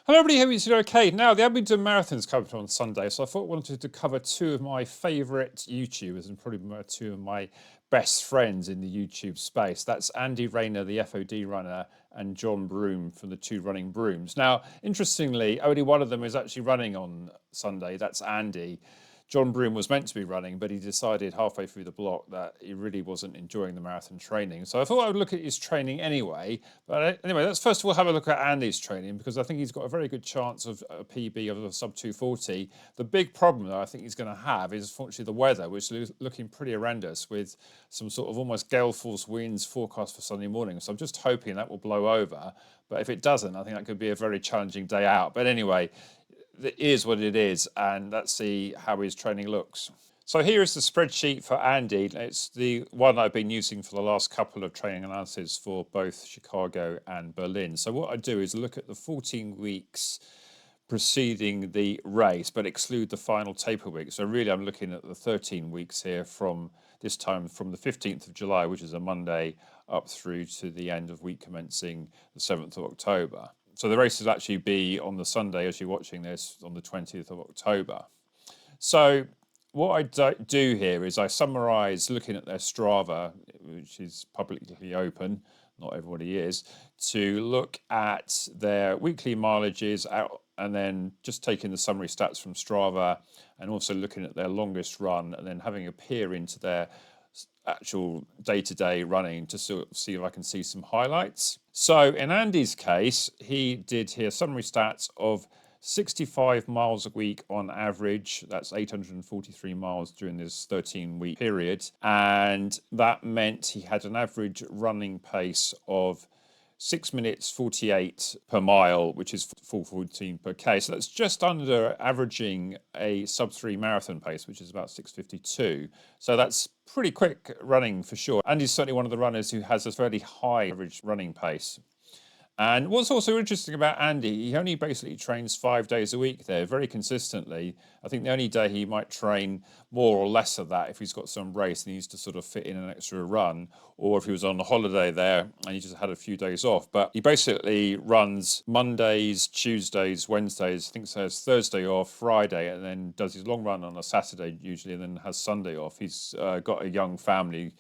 Hello everybody, hope you're okay. Now, the Abingdon Marathon is coming on Sunday, so I thought I wanted to cover two of my favourite YouTubers and probably two of my best friends in the YouTube space. That's Andy Raynor, the FOD runner, and John Broom from the Two Running Brooms. Now, interestingly, only one of them is actually running on Sunday. That's Andy. John Broom was meant to be running, but he decided halfway through the block that he really wasn't enjoying the marathon training. So I thought I would look at his training anyway. But anyway, let's first of all have a look at Andy's training, because I think he's got a very good chance of a PB of a sub 240. The big problem that I think he's going to have is, unfortunately, the weather, which is looking pretty horrendous with some sort of almost gale force winds forecast for Sunday morning. So I'm just hoping that will blow over. But if it doesn't, I think that could be a very challenging day out. But anyway, it is what it is, and let's see how his training looks. So here is the spreadsheet for Andy. It's the one I've been using for the last couple of training analyses for both Chicago and Berlin. So what I do is look at the 14 weeks preceding the race, but exclude the final taper week. So really I'm looking at the 13 weeks here from this time from the 15th of July, which is a Monday, up through to the end of week commencing the 7th of October. So the race will actually be on the Sunday, as you're watching this, on the 20th of October. So what I do here is I summarise, looking at their Strava, which is publicly open, not everybody is, to look at their weekly mileages out, and then just taking the summary stats from Strava, and also looking at their longest run, and then having a peer into their actual day-to-day running to sort of see if I can see some highlights. So in Andy's case, he did here summary stats of 65 miles a week on average. That's 843 miles during this 13-week period. And that meant he had an average running pace of 6 minutes 48 per mile, which is 4:14 per K. So that's just under averaging a sub-3 marathon pace, which is about 6:52. So that's pretty quick running for sure. And he's certainly one of the runners who has a fairly high average running pace. And what's also interesting about Andy, he only basically trains 5 days a week there, very consistently. I think the only day he might train more or less of that if he's got some race and he needs to sort of fit in an extra run, or if he was on a holiday there and he just had a few days off. But he basically runs Mondays, Tuesdays, Wednesdays, I think so has Thursday off, Friday, and then does his long run on a Saturday usually, and then has Sunday off. He's got a young family.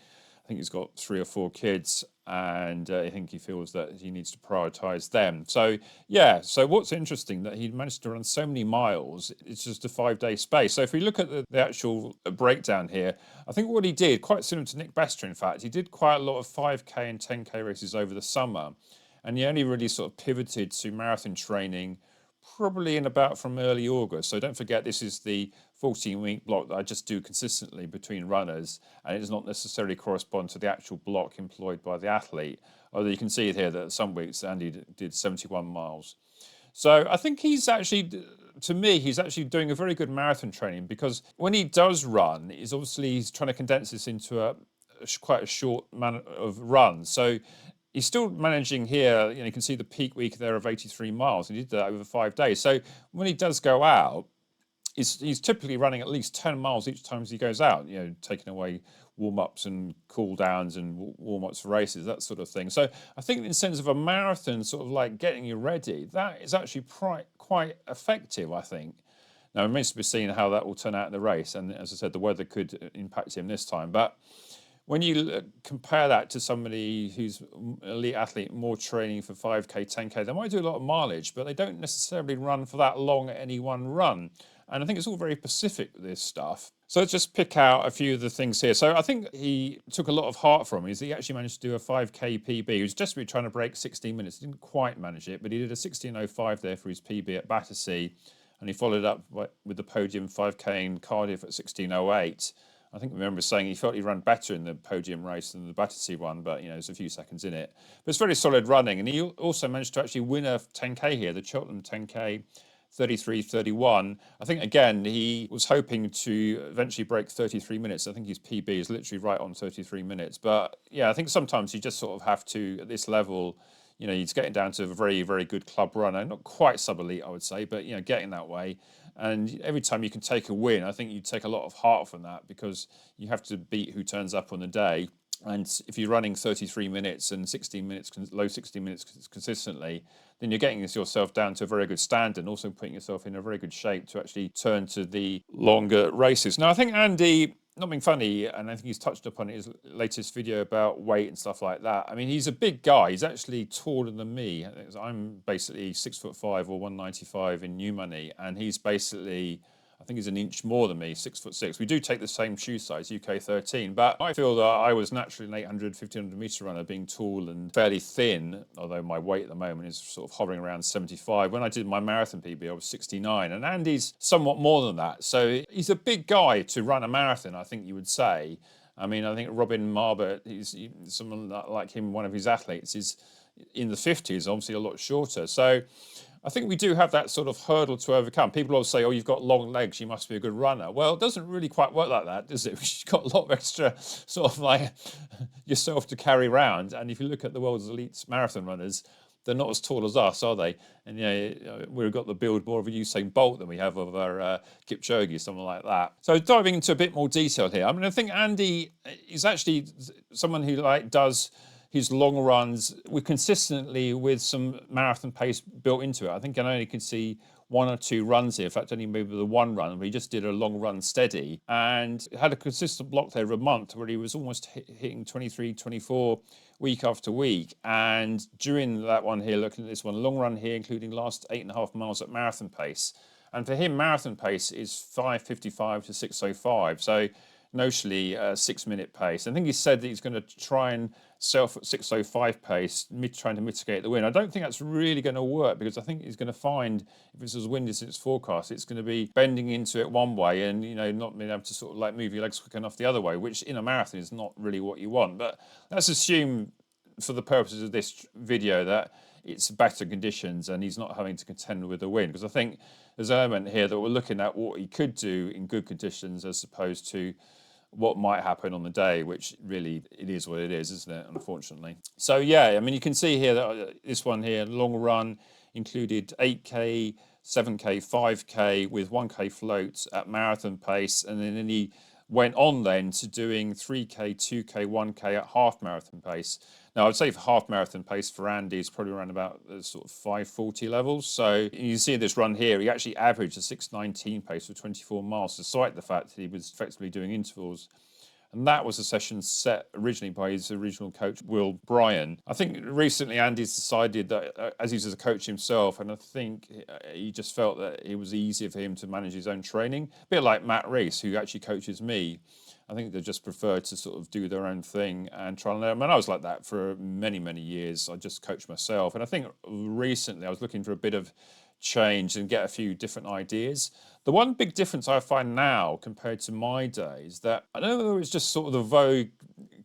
I think he's got 3 or 4 kids, and I think he feels that he needs to prioritise them. So yeah, so what's interesting that he managed to run so many miles, it's just a 5-day space. So if we look at the actual breakdown here, I think what he did, quite similar to Nick Bester in fact, he did quite a lot of 5K and 10K races over the summer, and he only really sort of pivoted to marathon training probably in about from early August. So don't forget, this is the 14-week block that I just do consistently between runners, and it does not necessarily correspond to the actual block employed by the athlete. Although you can see it here that some weeks Andy did 71 miles. So I think he's actually, to me, he's actually doing a very good marathon training, because when he does run, he's trying to condense this into quite a short amount of runs. So he's still managing here, you can see the peak week there of 83 miles, and he did that over 5 days. So when he does go out, he's typically running at least 10 miles each time he goes out, taking away warm-ups and cool-downs and warm-ups for races, that sort of thing. So I think in the sense of a marathon, sort of like getting you ready, that is actually quite effective, I think. Now, it remains to be seen how that will turn out in the race, and as I said, the weather could impact him this time. But when you compare that to somebody who's an elite athlete, more training for 5K, 10K, they might do a lot of mileage, but they don't necessarily run for that long at any one run. And I think it's all very specific, this stuff. So let's just pick out a few of the things here. So I think he took a lot of heart from is he actually managed to do a 5K PB. He was desperately trying to break 16 minutes. He didn't quite manage it, but he did a 16:05 there for his PB at Battersea. And he followed up with the podium 5K in Cardiff at 16:08. I think I remember saying he felt he ran better in the podium race than the Battersea one, but there's a few seconds in it. But it's very solid running, and he also managed to actually win a 10K here, the Cheltenham 10K, 33:31. I think again he was hoping to eventually break 33 minutes. I think his PB is literally right on 33 minutes. But yeah, I think sometimes you just sort of have to, at this level, you know, he's getting down to a very, very good club runner, not quite sub-elite, I would say, but, you know, getting that way. And every time you can take a win, I think you take a lot of heart from that, because you have to beat who turns up on the day. And if you're running 33 minutes and 16 minutes, low 16 minutes consistently, then you're getting yourself down to a very good standard, and also putting yourself in a very good shape to actually turn to the longer races. Now, I think Andy, not being funny, and I think he's touched upon it in his latest video about weight and stuff like that. I mean, he's a big guy. He's actually taller than me. I'm basically 6'5" or 195 in new money, and he's basically, I think he's an inch more than me, 6'6". We do take the same shoe size, UK 13, but I feel that I was naturally an 800, 1500 meter runner, being tall and fairly thin, although my weight at the moment is sort of hovering around 75. When I did my marathon PB, I was 69, and Andy's somewhat more than that. So he's a big guy to run a marathon, I think you would say. I mean, I think Robin Marbert, someone like him, one of his athletes, is in the 50s, obviously a lot shorter. So I think we do have that sort of hurdle to overcome. People always say, oh, you've got long legs, you must be a good runner. Well, it doesn't really quite work like that, does it? You've got a lot of extra sort of like yourself to carry around. And if you look at the world's elite marathon runners, they're not as tall as us, are they? And yeah, we've got the build more of a Usain Bolt than we have of our Kipchoge, something like that. So diving into a bit more detail here, I mean, I think Andy is actually someone who does his long runs consistently with some marathon pace built into it. I think I only can see one or two runs here. In fact, only maybe the one run where he just did a long run steady and had a consistent block there of a month where he was almost hitting 23, 24 week after week. And during that one here, looking at this one, long run here, including last 8.5 miles at marathon pace. And for him, marathon pace is 5:55 to 6:05. So notionally a 6-minute pace. I think he said that he's going to try and self at 6:05 pace, trying to mitigate the wind. I don't think that's really going to work, because I think he's going to find, if it's as windy as it's forecast, it's going to be bending into it one way and, you know, not being able to sort of like move your legs quick enough the other way, which in a marathon is not really what you want. But let's assume, for the purposes of this video, that it's better conditions and he's not having to contend with the wind, because I think there's an element here that we're looking at what he could do in good conditions as opposed to what might happen on the day, which really it is what it is, isn't it, unfortunately. So yeah, I mean, you can see here that this one here, long run, included 8k, 7k, 5k with 1k floats at marathon pace, and then he went on then to doing 3k, 2k, 1k at half marathon pace. Now, I would say for half marathon pace for Andy is probably around about the sort of 5:40 levels. So you see this run here, he actually averaged a 6:19 pace for 24 miles, despite the fact that he was effectively doing intervals. And that was a session set originally by his original coach, Will Bryan. I think recently Andy's decided that, as he's a coach himself, and I think he just felt that it was easier for him to manage his own training. A bit like Matt Rees, who actually coaches me. I think they just prefer to sort of do their own thing and try and learn. I mean, I was like that for many, many years. I just coached myself. And I think recently I was looking for a bit of change and get a few different ideas. The one big difference I find now compared to my days, that I don't know whether it's just sort of the vogue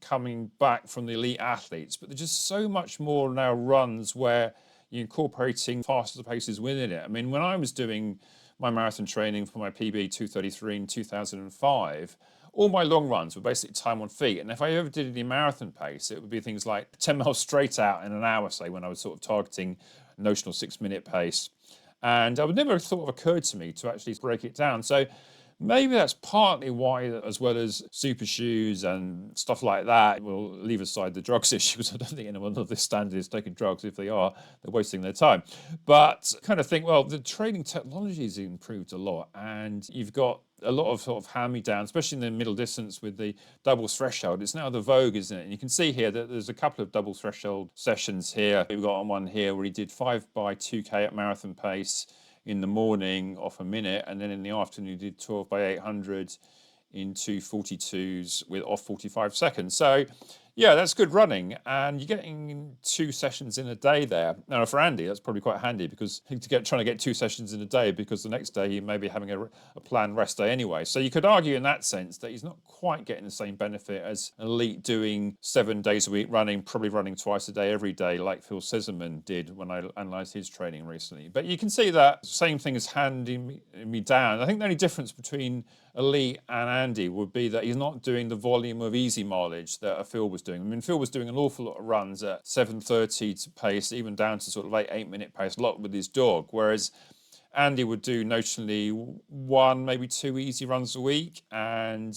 coming back from the elite athletes, but there's just so much more now runs where you're incorporating faster paces within it. I mean, when I was doing my marathon training for my PB 233 in 2005, all my long runs were basically time on feet. And if I ever did any marathon pace, it would be things like 10 miles straight out in an hour, say, when I was sort of targeting notional 6-minute pace. And I would never have thought of occurred to me to actually break it down. So maybe that's partly why, as well as super shoes and stuff like that, we'll leave aside the drugs issues. I don't think anyone of this standard is taking drugs. If they are, they're wasting their time. But kind of think, well, the training technology has improved a lot, and you've got a lot of sort of hand-me-down, especially in the middle distance with the double threshold. It's now the vogue, isn't it? And you can see here that there's a couple of double threshold sessions here. We've got one here where he did 5x2k at marathon pace in the morning off a minute, and then in the afternoon he did 12x800 in 2:42s with off 45 seconds. So yeah, that's good running, and you're getting 2 sessions in a day there. Now for Andy, that's probably quite handy, because trying to get 2 sessions in a day, because the next day he may be having a planned rest day anyway. So you could argue in that sense that he's not quite getting the same benefit as an elite doing 7 days a week running, probably running twice a day every day, like Phil Sisserman did when I analysed his training recently. But you can see that same thing is handing me down. I think the only difference between elite and Andy would be that he's not doing the volume of easy mileage that Phil was doing. I mean, Phil was doing an awful lot of runs at 7:30 to pace, even down to sort of 8-minute pace, a lot with his dog, whereas Andy would do notionally 1, maybe 2 easy runs a week, and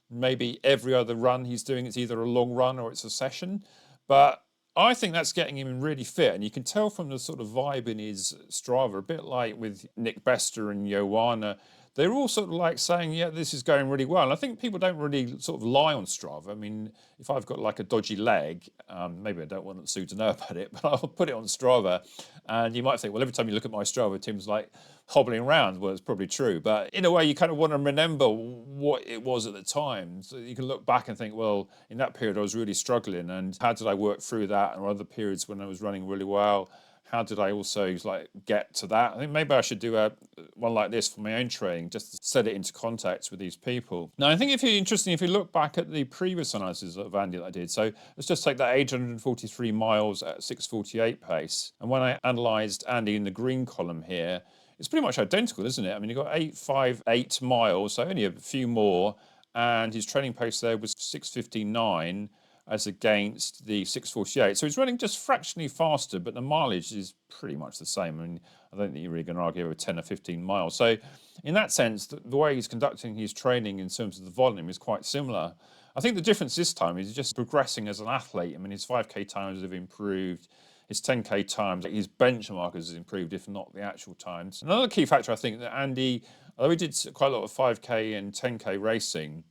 maybe every other run he's doing, it's either a long run or it's a session. But I think that's getting him really fit, and you can tell from the sort of vibe in his Strava, a bit like with Nick Bester and Joanna. They're all sort of like saying, yeah, this is going really well. And I think people don't really sort of lie on Strava. I mean, if I've got like a dodgy leg, maybe I don't want Sue to know about it, but I'll put it on Strava. And you might think, well, every time you look at my Strava, Tim's like hobbling around. Well, it's probably true. But in a way, you kind of want to remember what it was at the time. So you can look back and think, well, in that period, I was really struggling. And how did I work through that? And other periods when I was running really well, how did I also get to that? I think maybe I should do one like this for my own training, just to set it into context with these people. Now, I think if you look back at the previous analysis of Andy that I did, so let's just take that 843 miles at 6:48 pace. And when I analysed Andy in the green column here, it's pretty much identical, isn't it? I mean, you've got 858 miles, so only a few more, and his training pace there was 6:59. As against the 6:48. So he's running just fractionally faster, but the mileage is pretty much the same. I mean, I don't think you're really going to argue over 10 or 15 miles. So in that sense, the way he's conducting his training in terms of the volume is quite similar. I think the difference this time is he's just progressing as an athlete. I mean, his 5K times have improved. His 10K times, his benchmark has improved, if not the actual times. Another key factor, I think, that Andy, although he did quite a lot of 5K and 10K racing,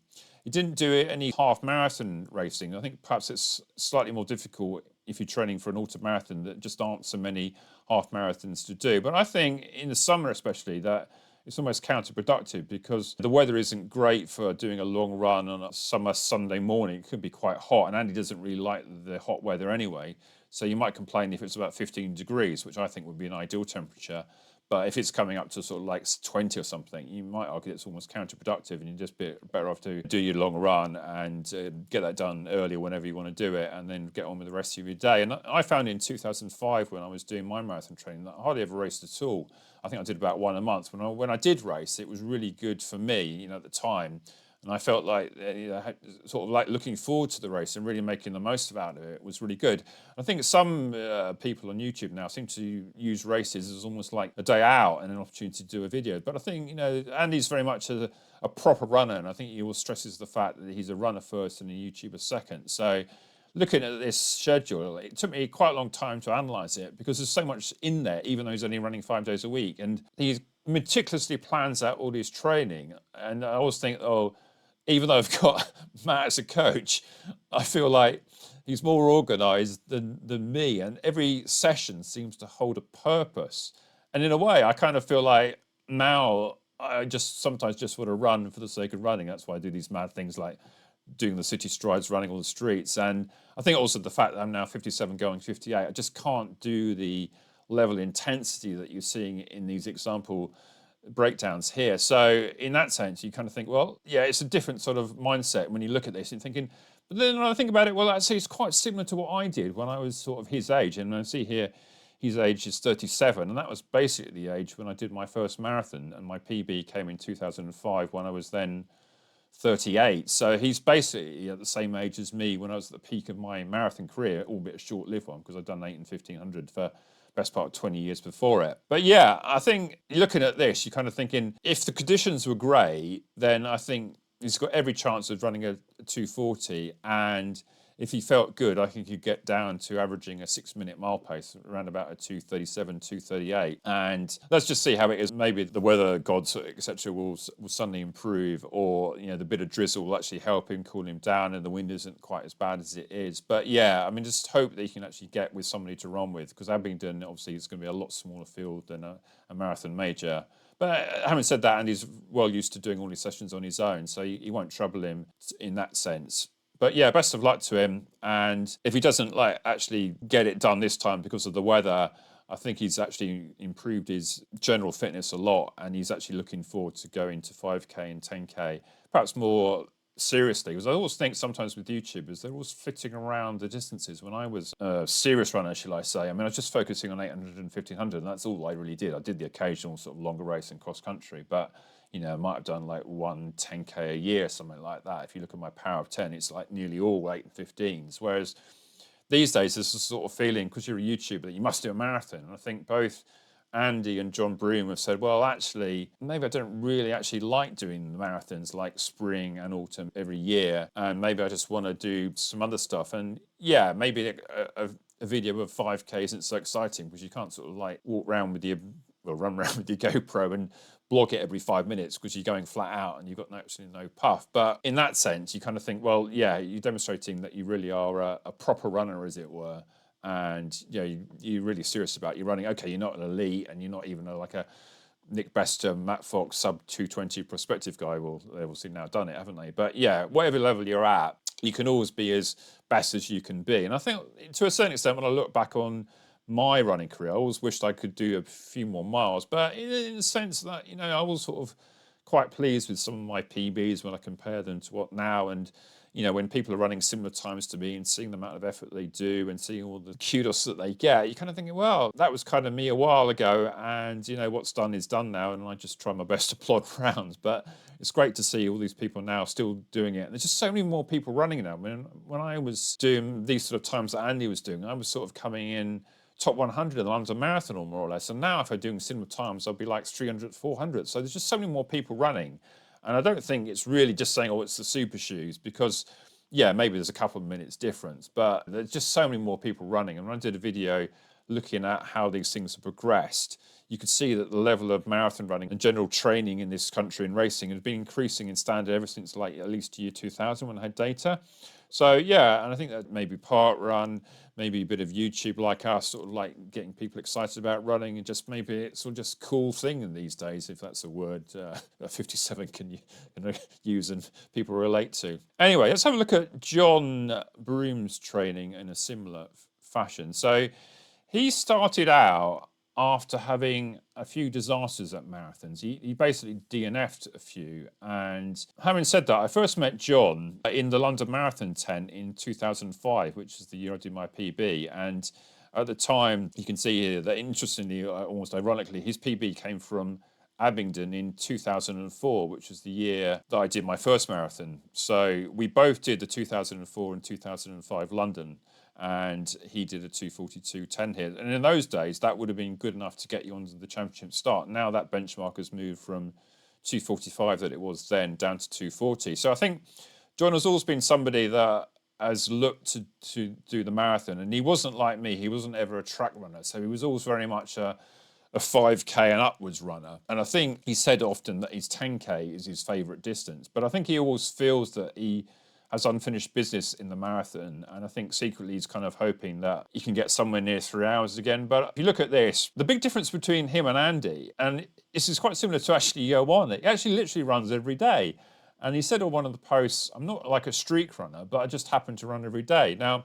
he didn't do any half marathon racing. I think perhaps it's slightly more difficult if you're training for an ultramarathon. That just aren't so many half marathons to do. But I think in the summer especially that it's almost counterproductive because the weather isn't great for doing a long run on a summer Sunday morning. It could be quite hot, and Andy doesn't really like the hot weather anyway. So you might complain if it's about 15 degrees, which I think would be an ideal temperature. But if it's coming up to sort of 20 or something, you might argue it's almost counterproductive, and you're just better off to do your long run and get that done earlier whenever you want to do it, and then get on with the rest of your day. And I found in 2005 when I was doing my marathon training that I hardly ever raced at all. I think I did about one a month. When I did race, it was really good for me, at the time. And I felt like sort of like looking forward to the race and really making the most out of it was really good. I think some people on YouTube now seem to use races as almost like a day out and an opportunity to do a video. But I think, Andy's very much a proper runner, and I think he always stresses the fact that he's a runner first and a YouTuber second. So looking at this schedule, it took me quite a long time to analyse it because there's so much in there, even though he's only running 5 days a week. And he meticulously plans out all his training. And I always think, even though I've got Matt as a coach, I feel like he's more organised than me, and every session seems to hold a purpose. And in a way, I kind of feel like now I just sometimes just want to run for the sake of running. That's why I do these mad things like doing the city strides, running all the streets. And I think also the fact that I'm now 57 going 58, I just can't do the level of intensity that you're seeing in these example breakdowns here. So in that sense, you kind of think, well, yeah, it's a different sort of mindset when you look at this and thinking, but then when I think about it, well, actually it's quite similar to what I did when I was sort of his age. And I see here, his age is 37, and that was basically the age when I did my first marathon, and my PB came in 2005 when I was then 38. So he's basically at the same age as me when I was at the peak of my marathon career, albeit a short-lived one, because I'd done 8 and 1500 for best part of 20 years before it. But yeah, I think looking at this, you're kind of thinking, if the conditions were grey, then I think he's got every chance of running a 240, and if he felt good, I think he'd get down to averaging a 6-minute mile pace around about a 237, 238. And let's just see how it is. Maybe the weather gods, etc., will suddenly improve, or the bit of drizzle will actually help him, cool him down, and the wind isn't quite as bad as it is. But yeah, I mean, just hope that he can actually get with somebody to run with, because Abingdon obviously is going to be a lot smaller field than a marathon major. But having said that, Andy's well used to doing all his sessions on his own, so you won't trouble him in that sense. But yeah, best of luck to him. And if he doesn't actually get it done this time because of the weather, I think he's actually improved his general fitness a lot, and he's actually looking forward to going to 5K and 10K, perhaps more seriously, because I always think sometimes with YouTubers, they're always flitting around the distances. When I was a serious runner, shall I say, I mean, I was just focusing on 800 and 1500, and that's all I really did. I did the occasional sort of longer race in cross country, but you know, I might have done like 10K a year, something like that. If you look at my power of 10, it's like nearly all 8 and 15s. Whereas these days, there's a sort of feeling, because you're a YouTuber, that you must do a marathon. And I think both Andy and John Broom have said, well, actually, maybe I don't really actually like doing the marathons like spring and autumn every year. And maybe I just want to do some other stuff. And yeah, maybe a video of 5K isn't so exciting because you can't sort of like walk around with your, well, run around with your GoPro and blog it every 5 minutes because you're going flat out and you've got absolutely no puff. But in that sense, you kind of think, well, yeah, you're demonstrating that you really are a proper runner, as it were. And you know, you're really serious about your running. Okay, you're not an elite, and you're not even like a Nick Bester, Matt Fox, sub 220 prospective guy. Well, they've obviously now done it, haven't they? But yeah, whatever level you're at, you can always be as best as you can be. And I think to a certain extent, when I look back on my running career, I always wished I could do a few more miles. But in the sense that, you know, I was sort of quite pleased with some of my PBs when I compare them to what now. And you know, when people are running similar times to me and seeing the amount of effort they do and seeing all the kudos that they get, you kind of thinking, well, that was kind of me a while ago, and you know, what's done is done now, and I just try my best to plod around. But it's great to see all these people now still doing it. And there's just so many more people running now. I mean, when I was doing these sort of times that Andy was doing, I was sort of coming in top 100 in the London Marathon, or more or less. And now if I'm doing similar times, I'll be like 300, 400. So there's just so many more people running. And I don't think it's really just saying, oh, it's the super shoes, because yeah, maybe there's a couple of minutes difference, but there's just so many more people running. And when I did a video looking at how these things have progressed, you could see that the level of marathon running and general training in this country in racing has been increasing in standard ever since like at least year 2000 when I had data. So yeah, and I think that maybe part run, maybe a bit of YouTube like us, sort of like getting people excited about running, and just maybe it's sort of just cool thing in these days, if that's a word that 57 can use and people relate to. Anyway, let's have a look at John Broom's training in a similar fashion. So he started out after having a few disasters at marathons. He basically DNF'd a few. And having said that, I first met John in the London Marathon tent in 2005, which is the year I did my PB. And at the time, you can see here that interestingly, almost ironically, his PB came from Abingdon in 2004, which was the year that I did my first marathon. So we both did the 2004 and 2005 London, and he did a 2:42:10 here. And in those days, that would have been good enough to get you onto the championship start. Now that benchmark has moved from 2:45 that it was then down to 2:40. So I think John has always been somebody that has looked to do the marathon, and he wasn't like me. He wasn't ever a track runner, so he was always very much a 5K and upwards runner. And I think he said often that his 10K is his favourite distance. But I think he always feels that he has unfinished business in the marathon. And I think secretly he's kind of hoping that he can get somewhere near 3 hours again. But if you look at this, the big difference between him and Andy, and this is quite similar to actually Johan, he actually literally runs every day. And he said on one of the posts, I'm not like a streak runner, but I just happen to run every day. Now,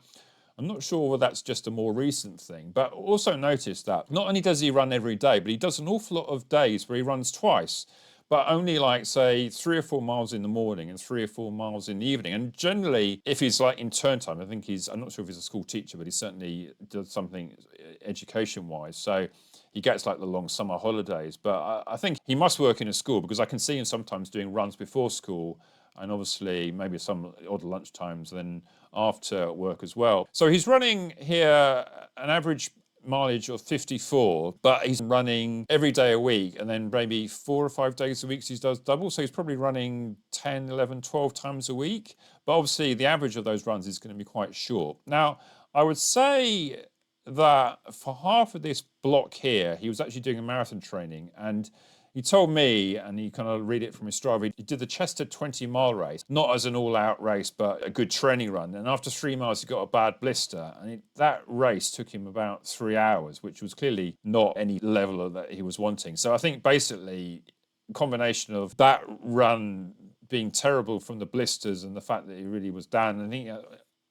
I'm not sure whether that's just a more recent thing, but also notice that not only does he run every day, but he does an awful lot of days where he runs twice, but only like, say, 3 or 4 miles in the morning and 3 or 4 miles in the evening. And generally, if he's like in turn time, I think I'm not sure if he's a school teacher, but he certainly does something education-wise. So he gets like the long summer holidays. But I think he must work in a school, because I can see him sometimes doing runs before school, and obviously maybe some odd lunch times then after work as well. So he's running here an average mileage of 54, but he's running every day a week, and then maybe 4 or 5 days a week he does double. So he's probably running 10, 11, 12 times a week. But obviously the average of those runs is going to be quite short. Now, I would say that for half of this block here, he was actually doing a marathon training, and he told me, and you kind of read it from his Strava, he did the Chester 20-mile race, not as an all-out race, but a good training run. And after 3 miles, he got a bad blister. And that race took him about 3 hours, which was clearly not any level that he was wanting. So I think basically a combination of that run being terrible from the blisters and the fact that he really was down, and he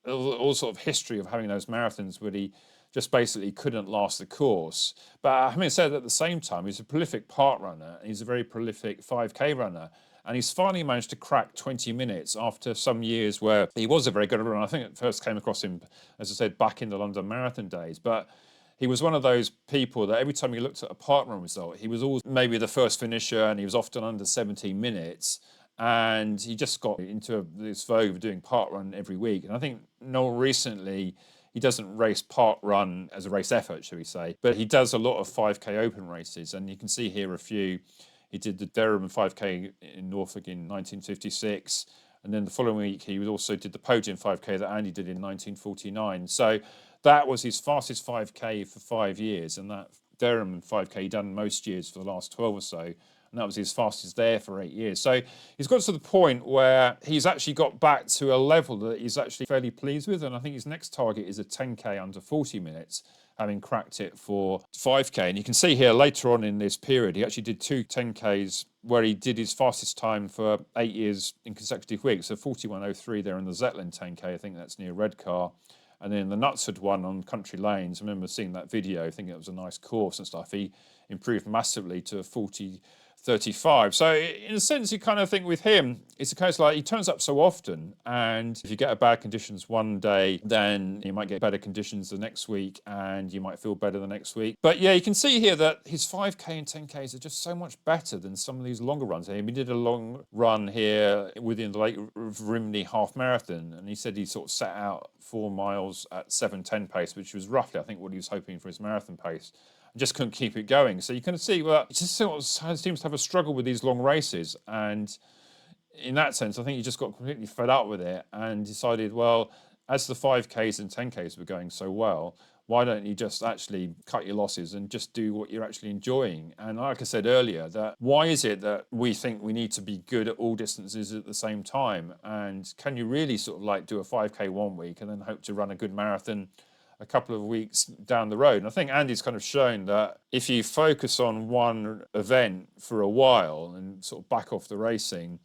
all sort of history of having those marathons where he just basically couldn't last the course. But having said that, at the same time, he's a prolific park runner, and he's a very prolific 5K runner. And he's finally managed to crack 20 minutes after some years where he was a very good runner. I think it first came across him, as I said, back in the London Marathon days. But he was one of those people that every time he looked at a parkrun result, he was always maybe the first finisher, and he was often under 17 minutes. And he just got into this vogue of doing parkrun every week. And I think Noel recently, he doesn't race parkrun as a race effort, shall we say, but he does a lot of 5K open races. And you can see here a few. He did the Durham 5K in Norfolk in 1956. And then the following week, he also did the Podium 5K that Andy did in 1949. So that was his fastest 5K for 5 years. And that Durham 5K he done most years for the last 12 or so. And that was his fastest there for 8 years. So he's got to the point where he's actually got back to a level that he's actually fairly pleased with. And I think his next target is a 10K under 40 minutes, having cracked it for 5K. And you can see here later on in this period, he actually did 2 10Ks where he did his fastest time for 8 years in consecutive weeks. So 41.03 there in the Zetland 10K, I think that's near Redcar. And then the Knutsford one on Country Lanes, I remember seeing that video, thinking it was a nice course and stuff. He improved massively to 40.35. So in a sense, you kind of think with him, it's a case like he turns up so often, and if you get a bad conditions one day, then you might get better conditions the next week, and you might feel better the next week. But yeah, you can see here that his 5K and 10Ks are just so much better than some of these longer runs. He did a long run here within the Lake Rimney half marathon, and he said he sort of set out 4 miles at 7:10 pace, which was roughly, I think, what he was hoping for his marathon pace. Just couldn't keep it going. So you can see, well, it just sort of seems to have a struggle with these long races. And in that sense, I think he just got completely fed up with it and decided, well, as the 5Ks and 10Ks were going so well, why don't you just actually cut your losses and just do what you're actually enjoying? And like I said earlier, that why is it that we think we need to be good at all distances at the same time? And can you really sort of like do a 5K one week and then hope to run a good marathon a couple of weeks down the road? And I think Andy's kind of shown that if you focus on one event for a while and sort of back off the racing,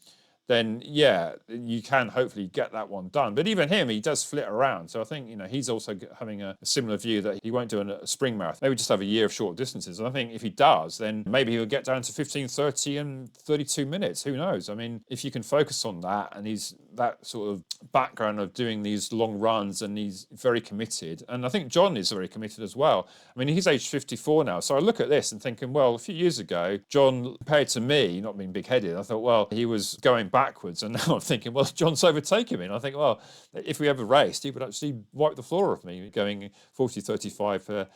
then yeah, you can hopefully get that one done. But even him, he does flit around. So I think, he's also having a similar view that he won't do a spring marathon. Maybe just have a year of short distances. And I think if he does, then maybe he'll get down to 15:30 and 32 minutes. Who knows? I mean, if you can focus on that, and he's that sort of background of doing these long runs, and he's very committed. And I think John is very committed as well. I mean, he's aged 54 now. So I look at this and thinking, well, a few years ago, John, compared to me, not being big-headed, I thought, well, he was going backwards. And now I'm thinking, well, John's overtaken me. And I think, well, if we ever raced, he would actually wipe the floor off me, going 40.35 for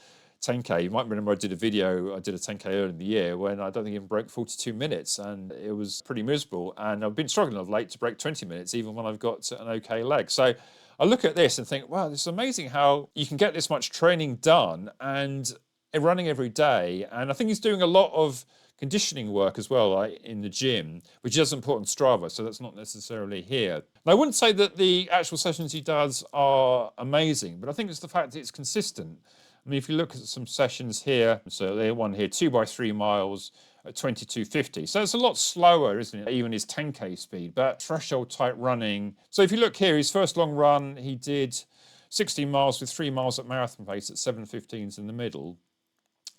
10K. You might remember I did a 10K earlier in the year when I don't think even broke 42 minutes, and it was pretty miserable. And I've been struggling of late to break 20 minutes, even when I've got an okay leg. So I look at this and think, wow, it's amazing how you can get this much training done and running every day. And I think he's doing a lot of conditioning work as well, like in the gym, which he doesn't put on Strava, so that's not necessarily here. And I wouldn't say that the actual sessions he does are amazing, but I think it's the fact that it's consistent. I mean, if you look at some sessions here, so there's one here, 2x3 miles at 22.50. So it's a lot slower, isn't it? Even his 10K speed, but threshold type running. So if you look here, his first long run, he did 16 miles with 3 miles at marathon pace at 7:15s in the middle.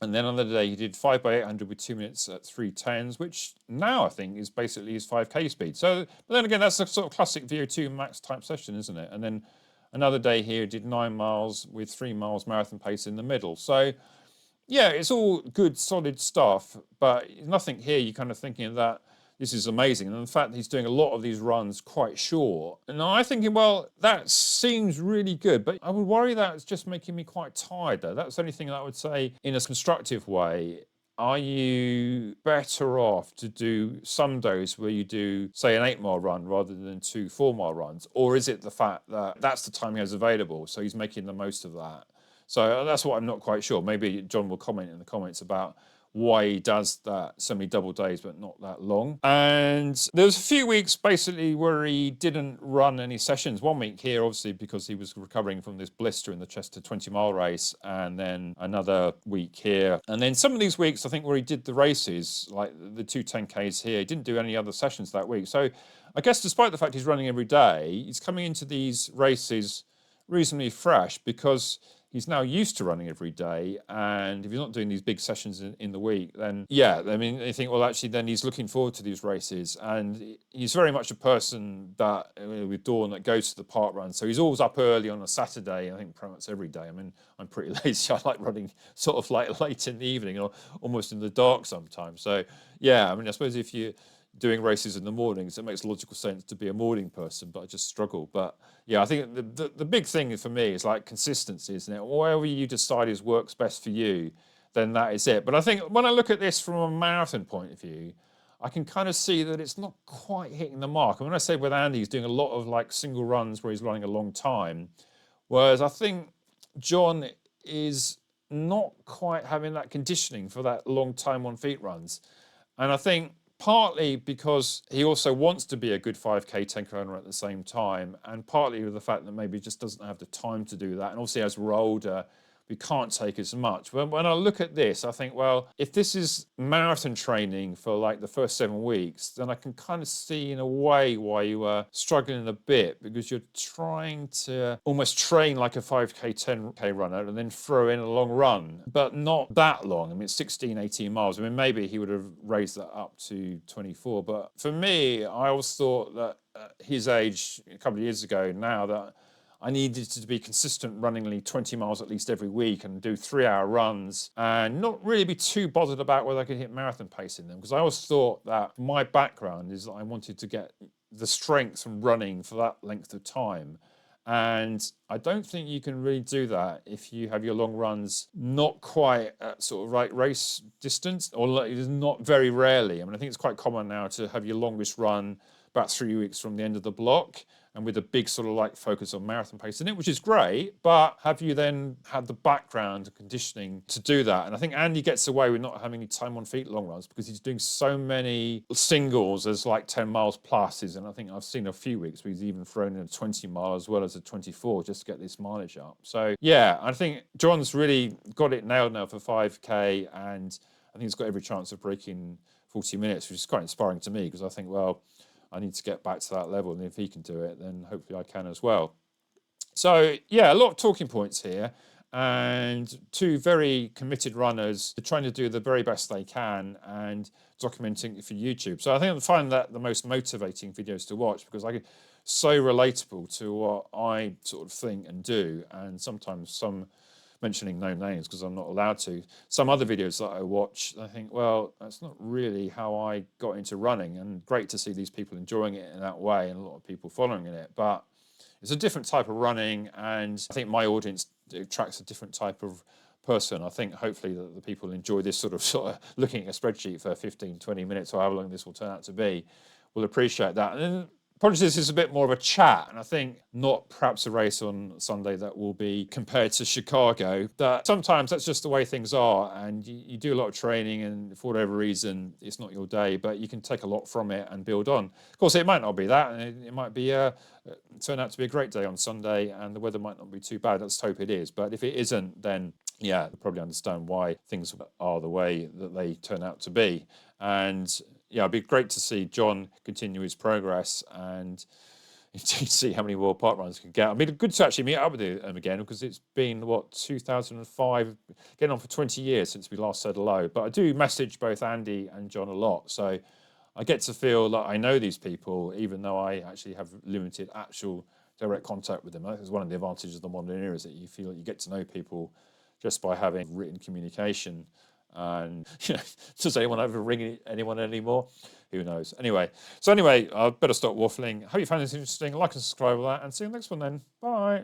And then on the day, he did 5x800 with 2 minutes at 3:10s, which now I think is basically his 5K speed. So, but then again, that's a sort of classic VO2 max type session, isn't it? And then another day here, did 9 miles with 3 miles marathon pace in the middle. So, yeah, it's all good, solid stuff, but nothing here you're kind of thinking that this is amazing. And in fact, he's doing a lot of these runs quite short. And I'm thinking, well, that seems really good, but I would worry that it's just making me quite tired, though. That's the only thing that I would say in a constructive way. Are you better off to do some days where you do, say, an 8-mile run rather than 2 4-mile runs? Or is it the fact that that's the time he has available, so he's making the most of that? So that's what I'm not quite sure. Maybe John will comment in the comments about why he does that, so many double days but not that long. And there was a few weeks basically where he didn't run any sessions. 1 week here, obviously, because he was recovering from this blister in the Chester 20-mile race, and then another week here. And then some of these weeks, I think, where he did the races, like the 2 10Ks here, he didn't do any other sessions that week. So I guess despite the fact he's running every day, he's coming into these races reasonably fresh, because he's now used to running every day. And if you're not doing these big sessions in the week, then yeah, I mean, I think, well, actually, then he's looking forward to these races. And he's very much a person that, with Dawn, that goes to the park run. So he's always up early on a Saturday, I think pretty much every day. I mean, I'm pretty lazy. I like running sort of like late in the evening or almost in the dark sometimes. So yeah, I mean, I suppose if you're doing races in the mornings, it makes logical sense to be a morning person, but I just struggle. But yeah, I think the big thing for me is like consistency, isn't it? Whatever you decide is works best for you, then that is it. But I think when I look at this from a marathon point of view, I can kind of see that it's not quite hitting the mark. And when I say with Andy, he's doing a lot of like single runs where he's running a long time, whereas I think John is not quite having that conditioning for that long time on feet runs. And I think partly because he also wants to be a good 5K, 10K runner at the same time, and partly with the fact that maybe he just doesn't have the time to do that. And obviously, as we're older, we can't take as much. When I look at this, I think, well, if this is marathon training for like the first 7 weeks, then I can kind of see in a way why you are struggling a bit, because you're trying to almost train like a 5K, 10K runner and then throw in a long run, but not that long. I mean, it's 16, 18 miles. I mean, maybe he would have raised that up to 24. But for me, I always thought that at his age, a couple of years ago now, that I needed to be consistent running 20 miles at least every week and do 3-hour runs and not really be too bothered about whether I could hit marathon pace in them. Because I always thought that my background is that I wanted to get the strength from running for that length of time. And I don't think you can really do that if you have your long runs not quite at sort of right race distance, or it is not very rarely. I mean, I think it's quite common now to have your longest run about 3 weeks from the end of the block, and with a big sort of like focus on marathon pace in it, which is great. But have you then had the background and conditioning to do that? And I think Andy gets away with not having any time on feet long runs because he's doing so many singles as like 10 miles pluses. And I think I've seen a few weeks where he's even thrown in a 20 mile as well as a 24 just to get this mileage up. So yeah, I think John's really got it nailed now for 5K, and I think he's got every chance of breaking 40 minutes, which is quite inspiring to me, because I think, well, I need to get back to that level, and if he can do it, then hopefully I can as well. So yeah, a lot of talking points here, and two very committed runners trying to do the very best they can and documenting it for YouTube. So I think I find that the most motivating videos to watch, because I get so relatable to what I sort of think and do, and sometimes some mentioning no names because I'm not allowed to. Some other videos that I watch, I think, well, that's not really how I got into running, and great to see these people enjoying it in that way and a lot of people following in it. But it's a different type of running, and I think my audience attracts a different type of person. I think hopefully that the people enjoy this sort of looking at a spreadsheet for 15, 20 minutes or however long this will turn out to be will appreciate that. And then probably this is a bit more of a chat, and I think not perhaps a race on Sunday that will be compared to Chicago. That sometimes that's just the way things are, and you do a lot of training, and for whatever reason, it's not your day, but you can take a lot from it and build on. Of course, it might not be that, and it might be turn out to be a great day on Sunday, and the weather might not be too bad. Let's hope it is. But if it isn't, then yeah, you'll probably understand why things are the way that they turn out to be. And yeah, it'd be great to see John continue his progress and indeed see how many more park runs can get. I mean, good to actually meet up with him again, because it's been, 2005, getting on for 20 years since we last said hello. But I do message both Andy and John a lot, so I get to feel that I know these people, even though I actually have limited actual direct contact with them. That is one of the advantages of the modern era, is that you feel that you get to know people just by having written communication. And does anyone ever ring anyone anymore? Who knows? Anyway, I better stop waffling. Hope you found this interesting. Like and subscribe with that, and see you next one then. Bye.